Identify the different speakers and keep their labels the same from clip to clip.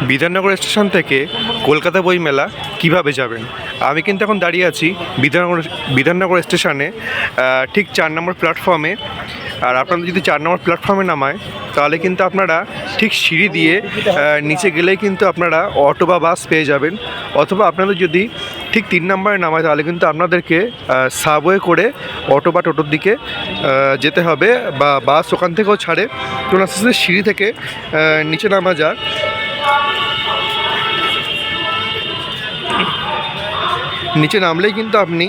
Speaker 1: Bidhannagar station থেকে কলকাতা বইমেলা কিভাবে যাবেন। আমি কিন্তু এখন দাঁড়িয়ে আছি বিধাননগর স্টেশনে, ঠিক 4 নম্বর প্ল্যাটফর্মে। আর আপনাদের যদি 4 নম্বর প্ল্যাটফর্মে নামায় তাহলে কিন্তু আপনারা ঠিক সিঁড়ি দিয়ে নিচে গেলেই কিন্তু আপনারা অটো বা বাস পেয়ে যাবেন। অথবা আপনাদের যদি ঠিক 3 নম্বরে নামায় তাহলে কিন্তু আপনাদেরকে সাবওয়ে করে অটো বা টোটোর দিকে যেতে হবে, বা বাস ওখান থেকেও ছাড়ে। তো আস্তে আস্তে সিঁড়ি থেকে নিচে নামা যাক। নিচে নামলেই কিন্তু আপনি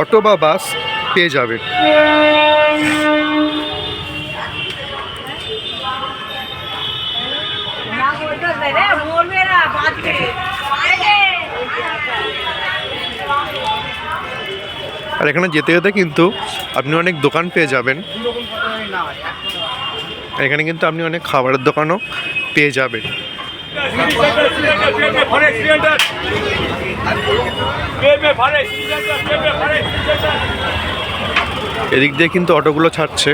Speaker 1: অটো বা বাস পেয়ে যাবেন। আর এখানে যেতে যেতে কিন্তু আপনি অনেক দোকান পেয়ে যাবেন। এখানে কিন্তু আপনি অনেক খাবারের দোকানও পেয়ে যাবেন। এদিক দিয়ে কিন্তু অটোগুলো ছাড়ছে।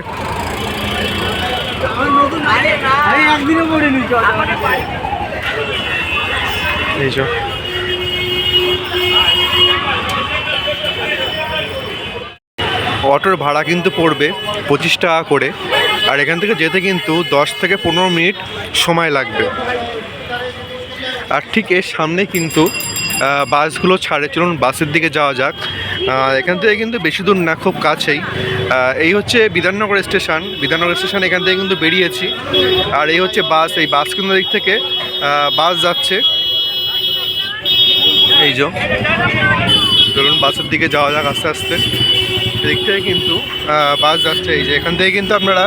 Speaker 1: এই যে অটোর ভাড়া কিন্তু পড়বে 25 টাকা করে। আর এখান থেকে যেতে কিন্তু 10 থেকে 15 মিনিট সময় লাগবে। আর ঠিক এর সামনে কিন্তু বাসগুলো ছাড়ে। চলুন বাসের দিকে যাওয়া যাক। এখান থেকে কিন্তু বেশি দূর না, খুব কাছেই। এই হচ্ছে বিধাননগর স্টেশন। বিধাননগর স্টেশন এখান থেকে কিন্তু বেরিয়েছি। আর এই হচ্ছে বাস। এই বাস কিন্তু দিক থেকে বাস যাচ্ছে। এই যে চলুন বাসের দিকে যাওয়া যাক আস্তে আস্তে। এদিক থেকে কিন্তু বাস যাচ্ছে। এই যে এখান থেকে কিন্তু আপনারা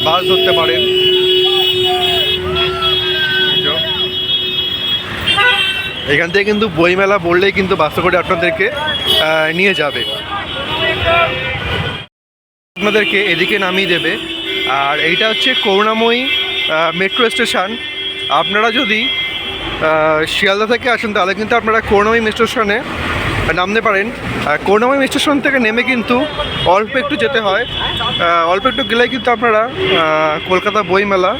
Speaker 1: বাস ধরতে পারেন। এখান থেকে কিন্তু বইমেলা বললেই কিন্তু বাসে করে আপনাদেরকে নিয়ে যাবে, আপনাদেরকে এদিকে নামিয়ে দেবে। আর এইটা হচ্ছে করুণাময়ী মেট্রো স্টেশন। আপনারা যদি শিয়ালদা থেকে আসেন তাহলে কিন্তু আপনারা করুণাময়ী মেট্রো স্টেশনে নামতে পারেন। করুণাময়ী স্টেশন থেকে নেমে কিন্তু অল্প একটু যেতে হয়। অল্প একটু গেলে কিন্তু আপনারা কলকাতা বইমেলা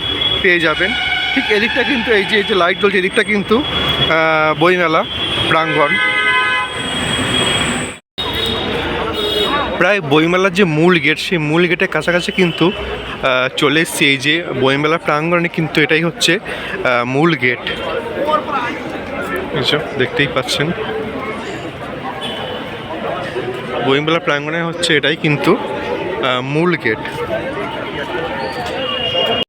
Speaker 1: পেয়ে যাবেন। ঠিক এদিকটা কিন্তু এই যে লাইট জ্বলছে, এদিকটা কিন্তু বইমেলা প্রাঙ্গণ। প্রায় বইমেলার যে মূল গেট, সেই মূল গেটের কাছাকাছি কিন্তু চলে এসেছি। এই যে বইমেলা প্রাঙ্গণে কিন্তু এটাই হচ্ছে মূল গেট। দেখতেই পাচ্ছেন বইমেলা প্রাঙ্গণে হচ্ছে এটাই কিন্তু মূল গেট।